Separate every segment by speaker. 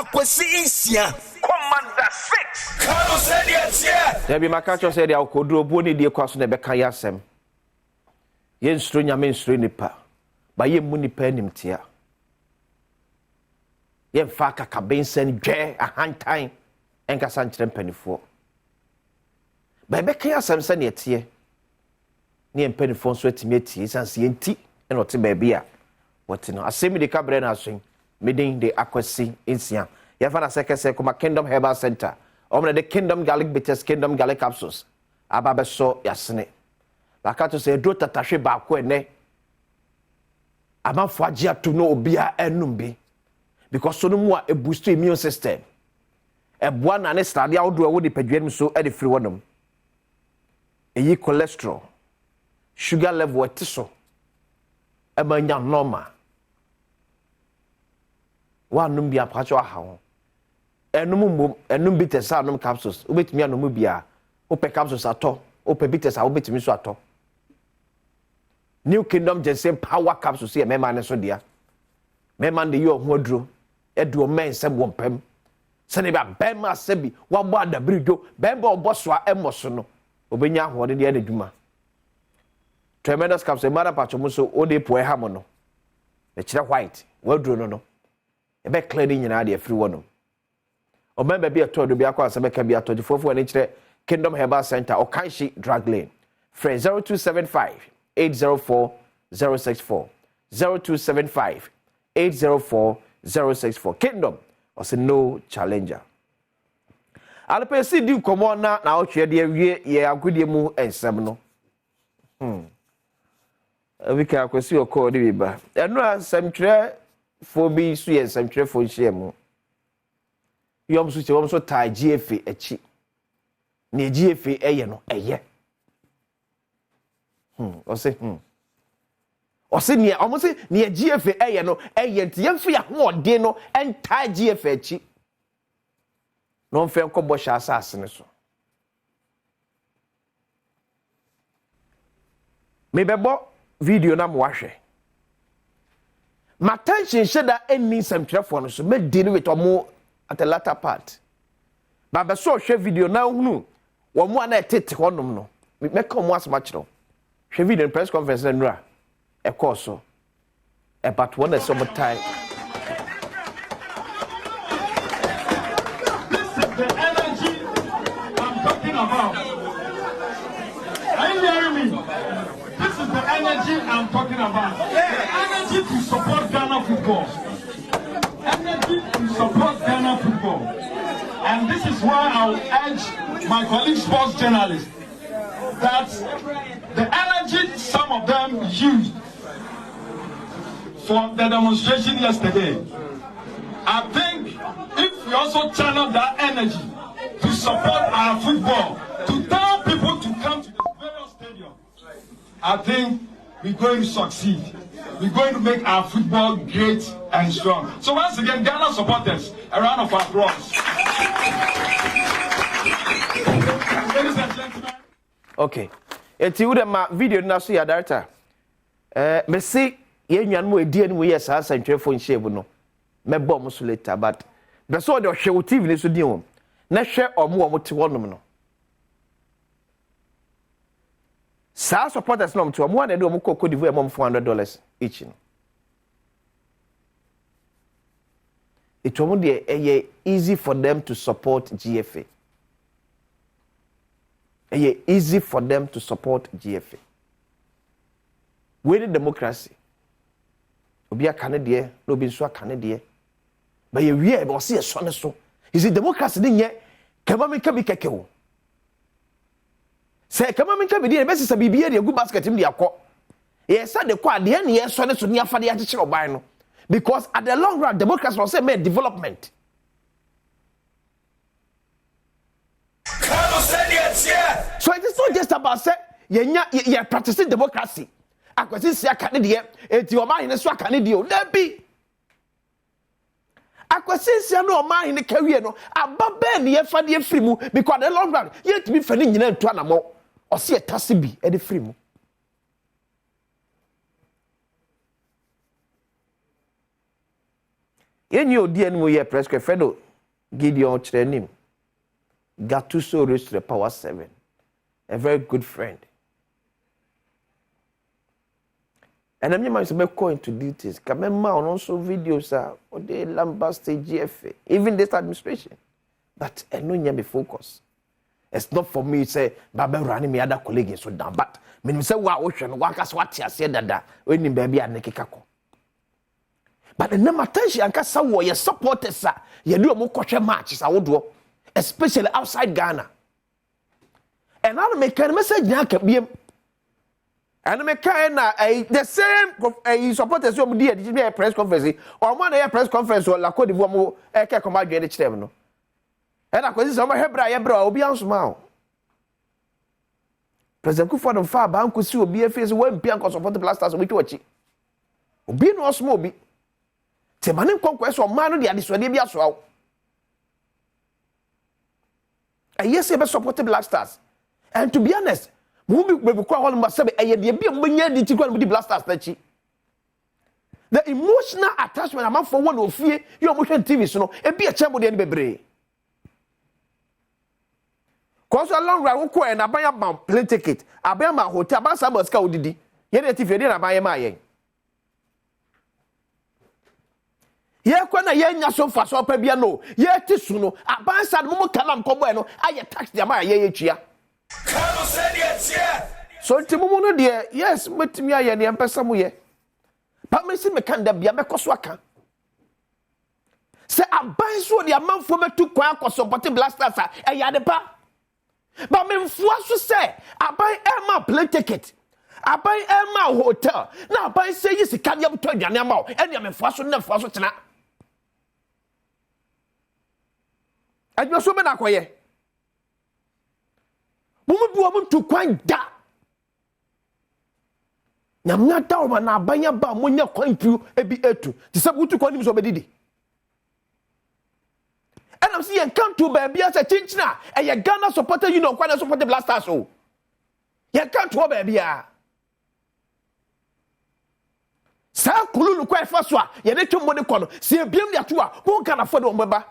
Speaker 1: akwesi insia commander 6 kano said it
Speaker 2: there be makacho said ya okodro obo ni die kwaso na beka yasem ye nstro nyame nstro nipa ba ye mu nipa animtia ye mfa kaka bensen dwe ahantan enkasa nkyere mpanifo ba beka yasem se ne tie ne mpanifo nso atimi atie sanse ye nti eno te ba bia what no Asem Yi Di Ka bre na asun medin de akwasi insia ye fa na sekese kuma Kingdom Herbal Center omre the Kingdom Garlic Bitters Kingdom Garlic Capsules ababe so yasene lakato se do tatahwe ba ko ene amafo age ato no obia enum bi because so no mu a boost immune system eboa na ne stade awodo wo de padwam so e de free wonom eyi cholesterol sugar level etiso e manya normal wanum bia pacho aha ho enum bitters anum capsules obetimi anum bia ope capsules ato ope bitters obetimi so ato New Kingdom Ginseng Power Capsules here mema ne so dia mema de yo ho aduro edu men se bompam se ne ba bema se bi wa bo adabrido bemba oboso a emoso no obenya ho de dia na dwuma tremendous capsule mara pacho mo so ode po ha mo no e kire white waduro no e be clear ni nyina de free wono o member bi ato do bi akwa se be ka bi ato fofo ne kire Kingdom Herbal Center o Kanshi Drug Lane friend 0275 804 064 0275 804 064 Kingdom was no challenger. Alpe si di komo na otwe de awie ye agudie mu ensem no. We can akwesi okọ de biba. Eno asemtwere fo bi su ye asemtwere fo nhye mu. Yom su che wom so tai GFA echi. Ne GFA eye no eye. Ose ne omo se ne GFA eye no eye nti yemfi ya ho ode no enta GFA echi. No mfe nkobo sha asase ne so. Mebebo video na mo wahwe. My tension sheda any semtrefo no so me deal with omo at the latter part. But be so hwe video na hunu wo mo na etete honom no. Me come once match no. Hwe video press conference na nura e course so. E but one is some time.
Speaker 3: The energy I'm talking about. Are you hearing me? This is the energy I'm talking about. The energy to support Ghana football. Energy to support Ghana football. And this is why I will urge my colleague sports journalists that the energy some of them used for the demonstration yesterday, I think if we also channel that energy to support our football, to tell people to come to the various stadiums, I think we're going to succeed. We're going to make our football great and strong. So once again, Ghana supporters, a round of applause. Ladies and gentlemen.
Speaker 2: Okay. Eti ude ma video na so ya director. Me see ye nwan mo edi enu ye sa santwefo nhyebu no. Me bom mo so later but be so de hwe TV ni so di o. Na hwe omo te wonom no. Sa supporters no to omo na de omo Cote d'Ivoire mom $400 each no. It omo de easy for them to support GFA. It's easy for them to support GFA. We need democracy. Obi akane de, no bi nso akane de. But ye we e see so so. Is it democracy din ye? Kama me ka bi keke wo. Say kama me ka bi de be se bibia de gu basket im de akọ. Ye say de kwa de na ye so ne so ne afade agye kire oban no. Because at the long run democracy will say make development. So it is not just about say you practicing democracy. Akwesi sia kane de enti o ma hene so akane de o na bi. Akwesi sia no o ma hene kawie no ababa ne ye fa de free mu because the long run ye to be fa ne nyina ntu anamo o se etase bi e de free mu. Yen you dear no ye press Fedo Gideon Cherenim. Gatuso raised to the power 7. A very good friend. And I'm not going into details. Come on, also videos or the Lambast GFA, even this administration. But I know you be focused. It's not for me to say, Baba running me other colleagues so down. But when you say, wow, ocean, workers, what you said that when you baby and Nekikako. But the number attention and Kasawa, your supporters, you do a more culture matches, I would do, especially outside Ghana. And I'll make a message now can be. And I make the same supporters of the press conference or one press conference or La Cote d'Ivoire, I can't come out to the no. And I was some Hebra, will be on smile. President Kufuor and Far Bank could see a BFS when Bianco support the blasters with watching. Be no small be. Temanim conquest or man, the Adiswabia swell. And yes, ever support the blasters. And to be honest, we call him myself a year be with the blasters. The emotional attachment among for one of fear your motion TV, so it be a chamber the baby. Cause a long ride, and I buy a plane ticket. I buy my hotel, but some of us did. Yet, if you didn't buy my yeah, when I hear so fast, so Pebiano, yet Tisuno, I buy some more Calam Cobueno, I tax the Maya here. So, Timono, dear, yes, but me, I am Pessamuye. But Missy McCanda be a Mecoswaka. Say, I buy so the amount for me to quack or supporting blasters, a yadepa. But me force say, I buy Emma plane ticket. I buy Emma hotel. Now, buy say, yes, you can't have to your mouth, and you am forced to never force tonight. And you're so many acquire. Woman to quite that. Now, not down when I buy a bomb when you're going to be to some to call him so bad. And I'm seeing come to baby as a change now, and you're gonna support you know, quite support the blasters. So you can't to baby. Sa Kulu quite fast. You need to money corner. See a beam that you are who can afford on Baba.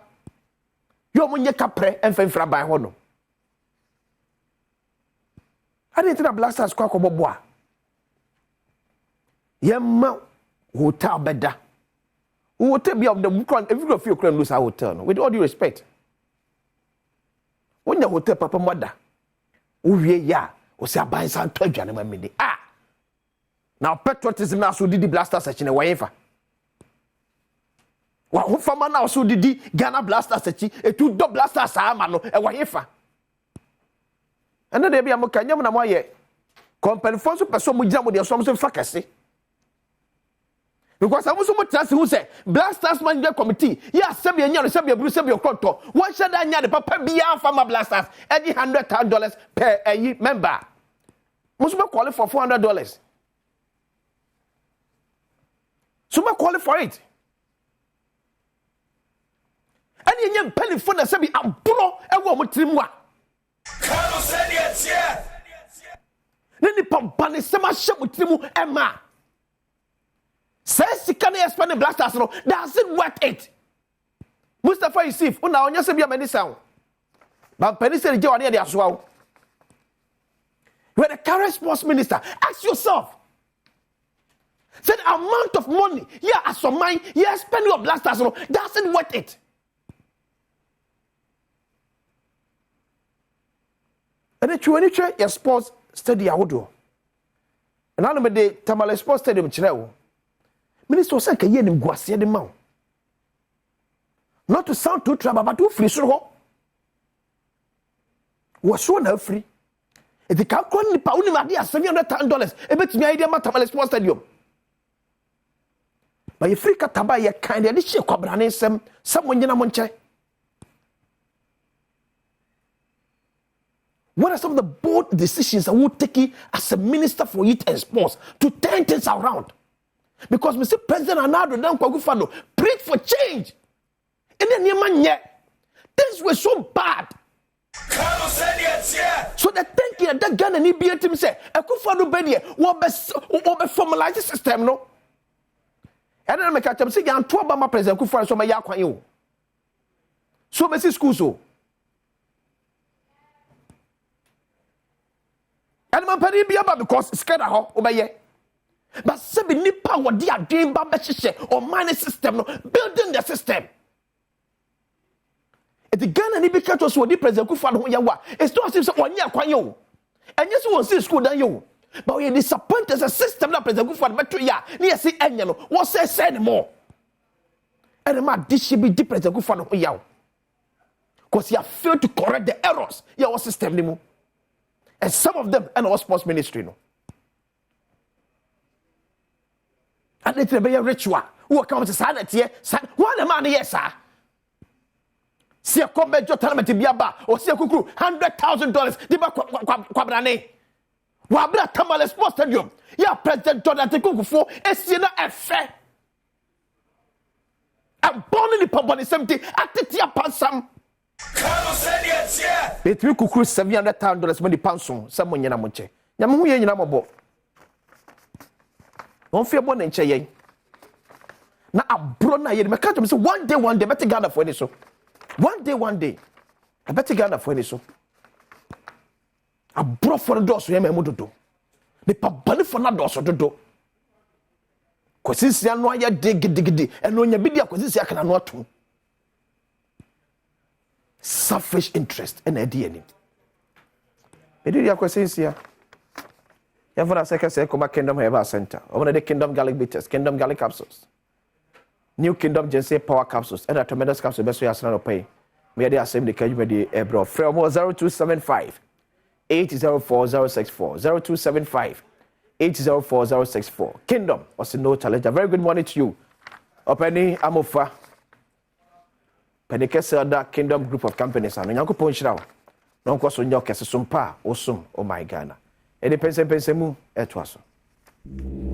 Speaker 2: You're when you capre and fend by honor. I didn't think a blasters quack or bois. Yemma hotel better. Who will tell me of the book if you go feel crime lose our hotel, with all due respect. When the hotel papa mother, who ya, or say buy some 12 minutes. Ah, now patriotism now so did the blaster search in a waiver. Well, who for man now so did the Ghana blaster search a 2 blasters, Amano, a waiver. And then there be a mocanyam na moye. Company for so person with jam with your something facacy. Because I was so much trust who say blasters management committee. Yes, send your contour. Why should I need the papa beyond farmer blasters? Any $100,000 per a year member. Must qualify for $400. So much qualify for it. And you young penny for the semi and pro and woman trimwa. Then the pump semi shop with Timu Emma. Says you can't expand the blasters, no, that's it worth it. Mustafa Yusuf, una on your Sabia Medicine. But Penny said, Joe, near the Aswell. You're the current sports minister. Ask yourself. Said amount of money, yeah, as for mine, yeah, spend your blasters, no, that's it worth it. And then when you try your sports study, I would do. And I'm the Tamale Sports Stadium, Chile. Minister said, "Can you negotiate the mouth? Not to sound too trouble, but too free. So, was so now free. If the can't the pound idea $700,000, a bit me idea matter sports stadium. But you free kataba ye kind of this cobrane someone you know. What are some of the bold decisions I would take as a minister for youth and sports to turn things around? Because Mr. President Anado Dan Kwagufano preach for change. And then your man yet. Things were so bad. So the thinking that Ghana need be him say, Akufano Bedie will be formalize the system, no? And then I catch them say, "I'm 12 Bama president who for so my yakwan you." So many schools so. And my party be about because scared of her obey. But seven nipa what they are doing babeshe or minor system no building the system. It the Ghana ni be catch us what the president who for ho yawa. It's not as if one year kwan you. And yes, we see school than you. But we are disappointed as a system that president go for the better ya. Near see any no. What say anymore? And the man this should be the president go for the yaw. Because he have failed to correct the errors. Yeah, what system anymore? And some of them and our sports ministry no. And it's a very ritual. Who comes to sanity? One a man yes sir. See a combat your tournament to be about or see a cuckoo $100,000. The back quabrane. Wabra Tamale Sports Stadium. Yeah, President Jonathan Kuku a sina affair. I'm born in the pub 70 at the Tia Pansam. It will cuckoo $700,000 when the Panson, someone Yanamuche. Yamu Yanamo. Don't fear one in Chey. Now I brought na yet. My say one day, better Ghana for any so. One day, I better Ghana for any so. I brought for the doors to him do. The pabani for na doors to do. Because ya no ya dig and when you be there because ya can not to. Selfish interest and idea. Me do ya questions here. Ya for a second say come back Kingdom Health Center. Over the Kingdom Garlic Bitters, Kingdom Garlic Capsules. New Kingdom Ginseng Power Capsules and a tremendous capsule best way as not pay. We are the Asem Yi Di Ka bro. From 0275 804064 0275 804064. Kingdom was no challenge. A very good morning to you. Openi Amofa. Penny that Kingdom group of companies and Yanko Ponchao. Non cost on your case sumpa or sum, oh my Ghana. Any pense mu etwaso.